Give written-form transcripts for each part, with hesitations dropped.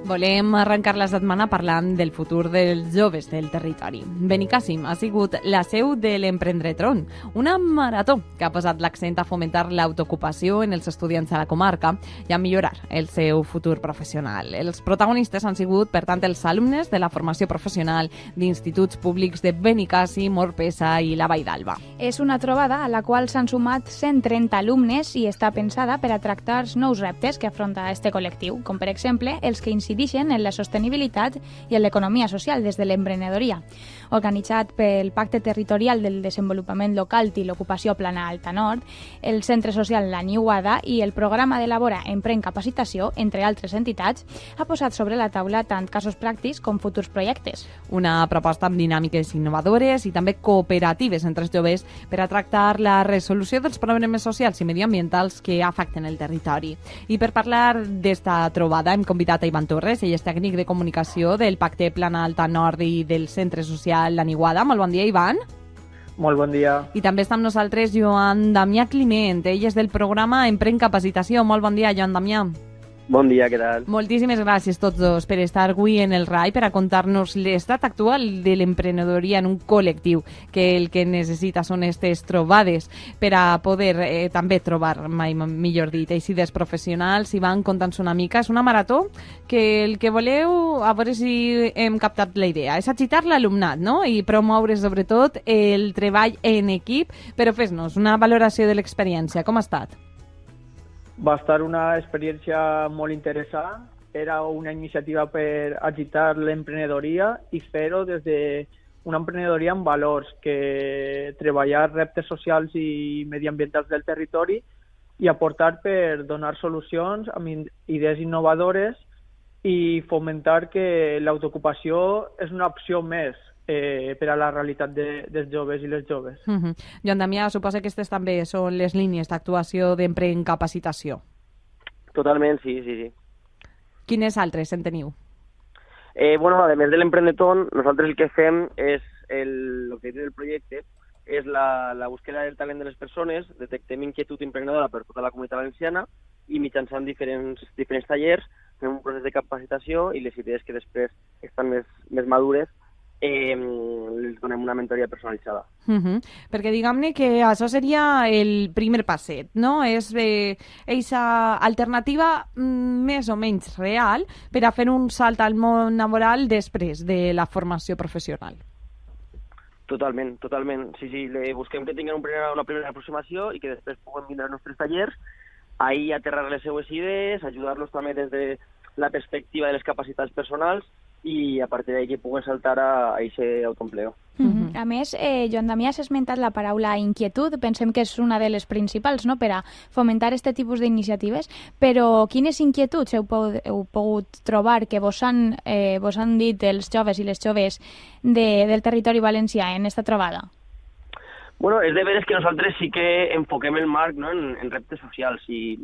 Volem arrencar la setmana parlant del futur dels joves del territori. Benicàssim ha sigut la seu de l'Emprendretron, una marató que ha posat l'accent a fomentar l'autoocupació en els estudiants de la comarca i a millorar el seu futur professional. Els protagonistes han sigut, per tant, els alumnes de la formació professional d'instituts públics de Benicàssim, Orpesa i la Vall d'Alba. És una trobada a la qual s'han sumat 130 alumnes i està pensada per a tractar els nous reptes que afronta este col·lectiu, com per exemple els que incideixen en la sostenibilitat i en l'economia social des de l'emprenedoria. Organitzat pel Pacte Territorial del Desenvolupament Local i l'Ocupació Plana Alta Nord, el Centre Social La Niuada i el programa d'Elabora Empren Capacitació, entre altres entitats, ha posat sobre la taula tant casos pràctics com futurs projectes. Una proposta amb dinàmiques innovadores i també cooperatives entre els joves per a tractar la resolució dels problemes socials i mediambientals que afecten el territori. I per parlar d'esta trobada hem convidat a Ivan Torres, ell és tècnic de comunicació del Pacte Plana Alta Nord i del Centre Social La Niuada. Molt bon dia, Ivan. Molt bon dia. I també està amb nosaltres Joan Damià Climent, ell és del programa Empren Capacitació. Molt bon dia, Joan Damià. Bon dia, què tal? Moltíssimes gràcies tots dos per estar avui en el RAI per a contar-nos l'estat actual de l'emprenedoria en un col·lectiu, que el que necessita són aquestes trobades per a poder també trobar, mai millor dit, eixides professionals. i van contant-nos una mica. És una marató que el que voleu, a veure si hem captat la idea, és agitar l'alumnat, no? I promoure sobretot el treball en equip, però fes-nos una valoració de l'experiència. Com ha estat? Va estar una experiència molt interessant. Era una iniciativa per agitar l'emprenedoria i fer-ho des d'una emprenedoria amb valors, que treballar reptes socials i mediambientals del territori i aportar per donar solucions amb idees innovadores i fomentar que l'autoocupació és una opció més per a la realitat dels joves i les joves. Joan Damià, suposa que aquestes també són les línies d'actuació d'Empren Capacitació. Totalment, sí. Quines altres en teniu? Bueno, a més de l'Emprendretron, nosaltres el que fem és, l'objectiu del projecte és la búsqueda del talent de les persones, detectem inquietud emprenedora per tota la comunitat valenciana i mitjançant diferents tallers fem un procés de capacitació i les idees que després estan més madures els donem una mentoria personalitzada. Perquè diguem-ne que això seria el primer passet, no? És aquesta alternativa més o menys real per a fer un salt al món laboral després de la formació professional. Totalment. Sí. Busquem que tinguin una primera aproximació i que després puguem vindre als nostres tallers, ahir aterrar les seues idees, ajudar-los també des de la perspectiva de les capacitats personals i a partir d'ahí que puguen saltar a aquest autoempleo. A més, Joan Damià, has esmentat la paraula inquietud, pensem que és una de les principals, no?, per a fomentar aquest tipus d'iniciatives, però quines inquietuds heu pogut trobar que vos han dit els joves i les joves del territori valencià en esta trobada? Bueno, és de veres que nosaltres sí que enfoquem el marc, no?, en reptes socials i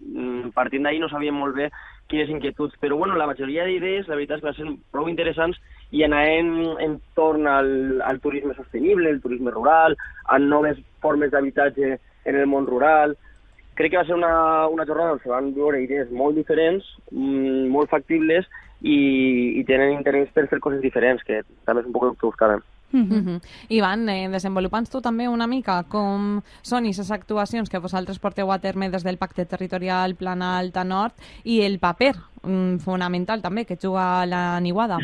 partint d'ahí no sabíem molt bé quines inquietuds, però bueno, la majoria d'idees la veritat és que van ser prou interessants i anaven entorn al turisme sostenible, el turisme rural, a noves formes d'habitatge en el món rural. Crec que va ser una jornada on se van veure idees molt diferents, molt factibles i tenen interès per fer coses diferents, que també és un poc el que buscàvem. Ivan, desenvolupant tu també una mica com són aquestes actuacions que vosaltres porteu a terme des del Pacte Territorial Plana Alta Nord i el paper fonamental també que juga la Niuada.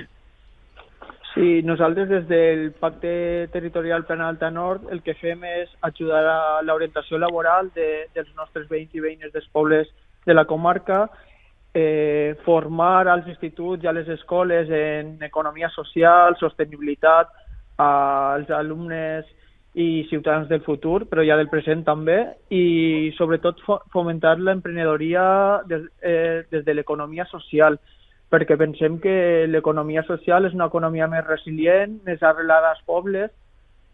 Sí, nosaltres des del Pacte Territorial Plana Alta Nord el que fem és ajudar a l'orientació laboral dels nostres veïns i veïnes dels pobles de la comarca, formar als instituts i a les escoles en economia social, sostenibilitat, als alumnes i ciutadans del futur, però ja del present també, i sobretot fomentar l'emprenedoria des de l'economia social, perquè pensem que l'economia social és una economia més resilient, més arrelada als pobles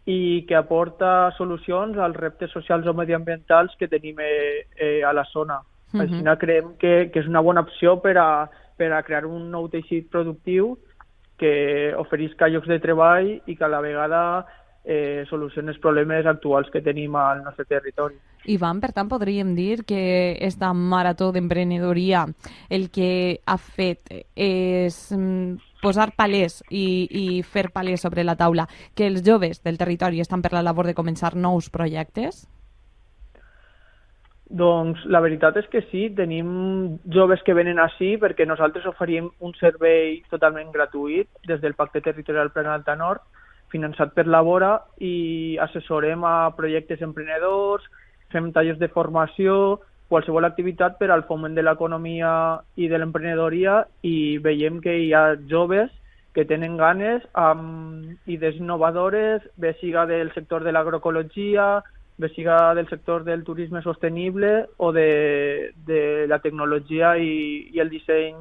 i que aporta solucions als reptes socials o mediambientals que tenim a la zona. Així creiem que és una bona opció per a crear un nou teixit productiu que oferisca llocs de treball i que a la vegada solucionen els problemes actuals que tenim al nostre territori. Ivan, per tant, podríem dir que esta marató d'emprenedoria el que ha fet és posar palès i fer palès sobre la taula que els joves del territori estan per la labor de començar nous projectes? Doncs la veritat és que sí, tenim joves que venen així perquè nosaltres oferim un servei totalment gratuït des del Pacte Territorial Plana Alta Nord, finançat per la Vora, i assessorem a projectes emprenedors, fem tallers de formació, qualsevol activitat per al foment de l'economia i de l'emprenedoria, i veiem que hi ha joves que tenen ganes amb idees innovadores, bé siga del sector de l'agroecologia, bé siga del sector del turisme sostenible o de la tecnologia i el disseny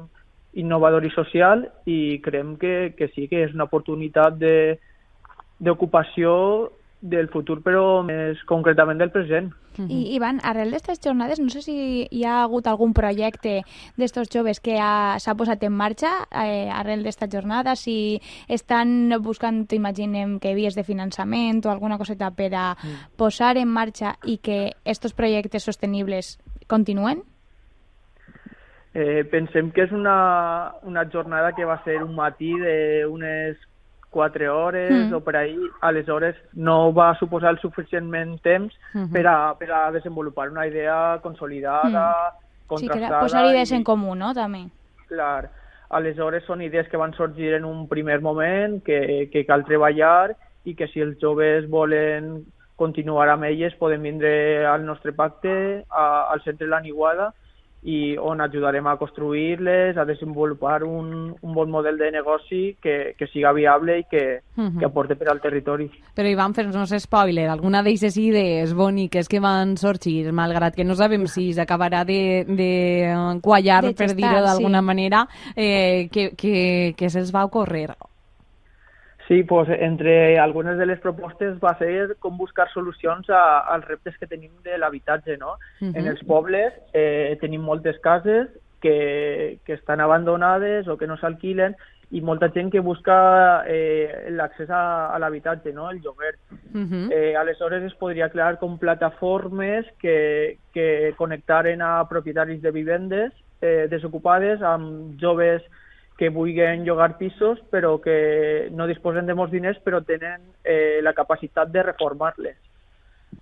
innovador i social, i creiem que sí que és una oportunitat d'ocupació del futur, però més concretament del present. I Ivan, arrel d'aquestes jornades, no sé si hi ha hagut algun projecte d'estos joves que s'ha posat en marxa arrel d'aquesta jornada, si estan buscant, imaginem, que vies de finançament o alguna coseta per a posar en marxa i que estos projectes sostenibles continuen? Pensem que és una jornada que va ser un matí d'unes 4 hores o per ahí, aleshores no va suposar el suficientment temps per a desenvolupar una idea consolidada, contrastada. Sí, que posar idees en comú, no?, també. Clar, aleshores són idees que van sorgir en un primer moment, que cal treballar, i que si els joves volen continuar amb elles poden vindre al nostre pacte, al centre La Niuada, i on ajudarem a construir-les, a desenvolupar un bon model de negoci que siga viable i que aporte per al territori. Però Ivan, fes-nos spoiler, alguna d'aquestes idees boniques que van sorgir, malgrat que no sabem si s'acabarà de quallar, per dir-ho d'alguna manera, que se'ls va ocórrer? Sí, pues entre algunes de les propostes va ser com buscar solucions als reptes que tenim de l'habitatge, no? En els pobles tenim moltes cases que estan abandonades o que no s'alquilen, i molta gent que busca l'accés a l'habitatge, no?, el lloguer. Aleshores es podria crear com plataformes que connectaren a propietaris de vivendes desocupades amb joves que vulguin llogar pisos però que no disposen de molts diners però tenen la capacitat de reformar-les.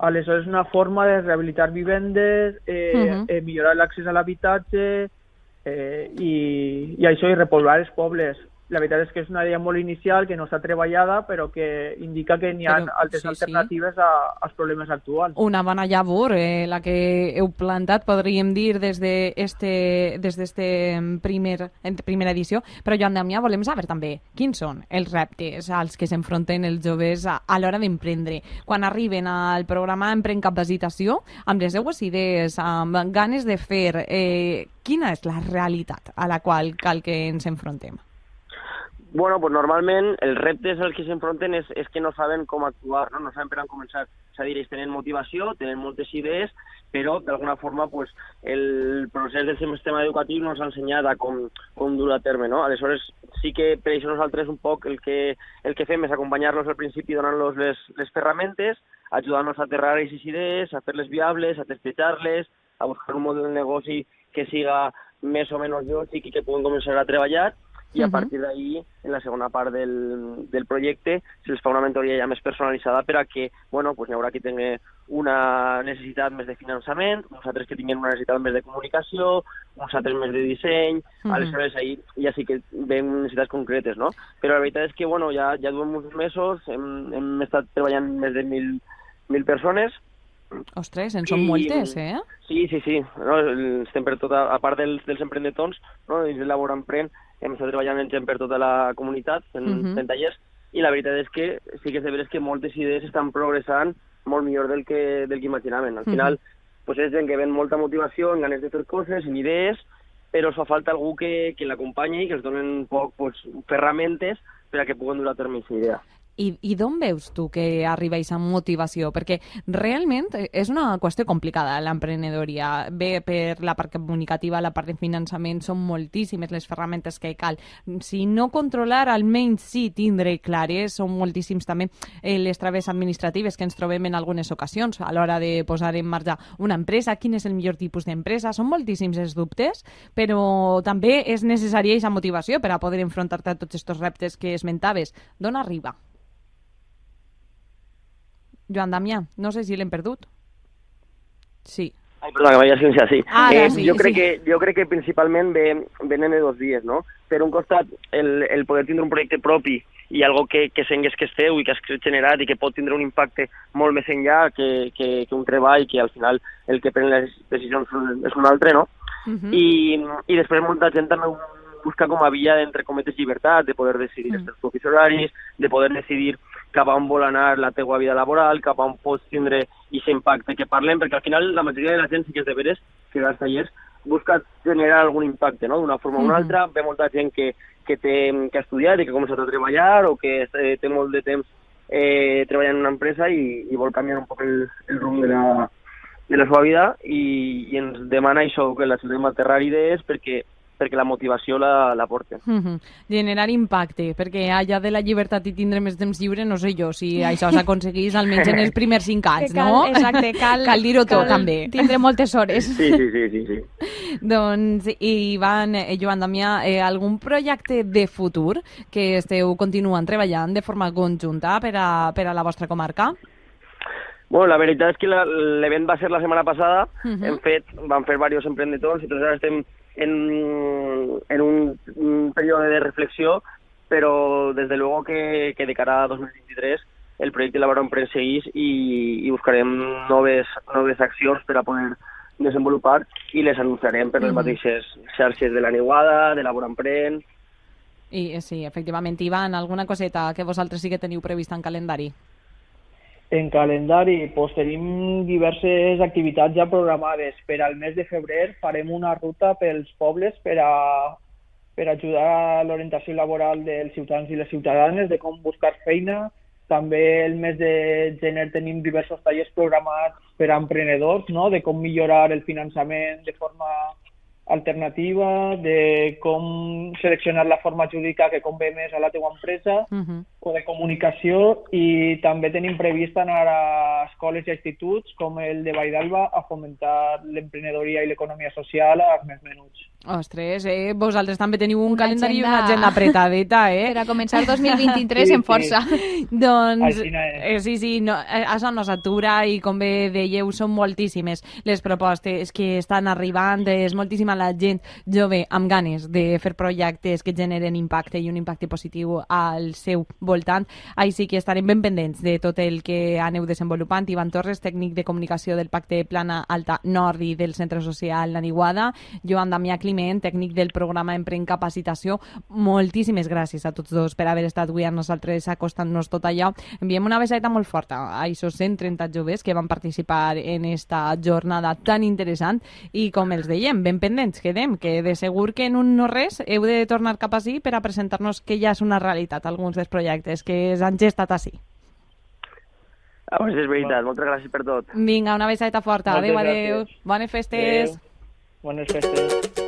Aleshores és una forma de rehabilitar vivendes, millorar l'accés a l'habitatge i això, i repoblar els pobles. La veritat és que és una idea molt inicial, que no està treballada, però que indica que n'hi ha altres alternatives als problemes actuals. Una bona llavor, la que heu plantat, podríem dir, des d'esta primera edició. Però, Joan Damià, volem saber també quins són els reptes als que s'enfronten els joves a l'hora d'emprendre. Quan arriben al programa Empren Capacitació, amb les seues idees, amb ganes de fer, quina és la realitat a la qual cal que ens enfrontem? Bueno, pues normalment els reptes als que s'enfronten és que no saben com actuar, no saben per on començar. És a dir, ells tenen motivació, tenen moltes idees, però d'alguna forma pues, el procés del sistema educatiu no ens ha ensenyat a com dur a terme, no? Aleshores sí que per això nosaltres un poc el que fem és acompanyar-los al principi donant-los les ferramentes, ajudant-los a aterrar aquestes idees, a fer-les viables, a testejar-les, a buscar un model de negoci que siga més o menys lògic i que puguin començar a treballar. I a partir d'ahí, en la segona part del projecte, se'ls fa una mentoria ja més personalitzada per a que, bueno, pues n'hi haurà qui tingui una necessitat més de finançament, uns altres que tinguin una necessitat més de comunicació, uns altres més de disseny, aleshores ahí ja sí que ven necessitats concretes, no? Però la veritat és que, bueno, ja duem uns mesos, hem estat treballant més de 1.000 persones. Ostres, en són moltes, eh? Sí. No, estem per tot, a part dels emprendetons, no, dins de la Vora Empren, hem estat treballant en gent per tota la comunitat, en tallers, i la veritat és que sí que és de veres que moltes idees estan progressant molt millor del que imaginaven. Al final, pues és gent que ven molta motivació, en ganes de fer coses, en idees, però fa falta algú que l'acompanyi i que els donen un poc pues, ferramentes per a que puguen dur a terme aquesta idea. I d'on veus tu que arriba aquesta motivació? Perquè realment és una qüestió complicada, l'emprenedoria. Bé, per la part comunicativa, la part de finançament, són moltíssimes les ferramentes que cal. Si no controlar, almenys sí tindre clares, són moltíssims també les traves administratives que ens trobem en algunes ocasions a l'hora de posar en marxa una empresa, quin és el millor tipus d'empresa. Són moltíssims els dubtes, però també és necessària aquesta motivació per a poder enfrontar-te a tots aquests reptes que esmentaves. D'on arriba? Joan Damià, no sé si l'hem perdut. Sí. Ai, perdona, que m'havia silenciat, sí. Sí. Jo crec que principalment venen de dos vies, no? Per un costat, el poder tindre un projecte propi i algo que sengues que és teu i que has generat i que pot tindre un impacte molt més enllà que un treball, que al final el que pren les decisions és un altre, no? I després molta gent també busca com a via, entre cometes, llibertat, de poder decidir els teus propis horaris, de poder decidir cap a on vol anar la teua vida laboral, cap a on pots tindre aquest impacte que parlem, perquè al final la majoria de la gent sí que és de veres que als tallers busca generar algun impacte, no?, d'una forma o una altra. Ve molta gent que ha estudiat i que ha començat a treballar o que té molt de temps treballant en una empresa i vol canviar un poc el rumb de la seva vida i ens demana això, que l'ajudem a aterrar idees perquè la motivació la porta. Generar impacte, perquè allà de la llibertat i tindre més temps lliure, no sé jo si això s'aconseguís almenys en els primers 5 anys, no? Exacte, cal dir-ho tot, també. Tindre moltes hores. Sí. Doncs, Joan Damià, algun projecte de futur que esteu continuant treballant de forma conjunta per a la vostra comarca? Bueno, la veritat és que l'event va ser la setmana passada, vam fer diversos emprendedors i tots ara estem en un període de reflexió, però desde luego que de cara a 2023 el projecte Labora Emprèn segueix i buscarem noves accions per a poder desenvolupar i les anunciarem per les mateixes xarxes de la Niuada, de Labora Emprèn. I sí, efectivament. Ivan, alguna coseta que vosaltres sí que teniu prevista en calendari? En calendari tenim diverses activitats ja programades. Per al mes de febrer farem una ruta pels pobles per ajudar a l'orientació laboral dels ciutadans i les ciutadanes, de com buscar feina. També el mes de gener tenim diversos tallers programats per a emprenedors, no?, de com millorar el finançament de forma alternativa, de com seleccionar la forma jurídica que convé més a la teua empresa, o de comunicació, i també tenim previst anar a escoles i instituts com el de Valld'Alba a fomentar l'emprenedoria i l'economia social als més menuts. Ostres, vosaltres també teniu un calendari i una agenda apretadeta, Per a començar 2023 en força. Doncs, sí, no, això no s'atura i, com bé dèieu, són moltíssimes les propostes que estan arribant, és moltíssima la gent jove amb ganes de fer projectes que generen impacte i un impacte positiu al seu voltant. Així que estarem ben pendents de tot el que aneu desenvolupant. Ivan Torres, tècnic de comunicació del Pacte Plana Alta Nord i del Centre Social La Niuada, Joan Damià Climent, tècnic del programa Empren Capacitació. Moltíssimes gràcies a tots dos per haver estat avui amb nosaltres acostant-nos tot allò. Enviem una besada molt forta a aquests 130 joves que van participar en esta jornada tan interessant i, com els dèiem, ben pendents quedem, que de segur que en un no res heu de tornar cap ací per a presentar-nos que ja és una realitat alguns dels projectes que s'han gestat ací. És veritat, moltes gràcies per tot. Vinga, una besada forta. Adéu. Bones festes. Bones festes.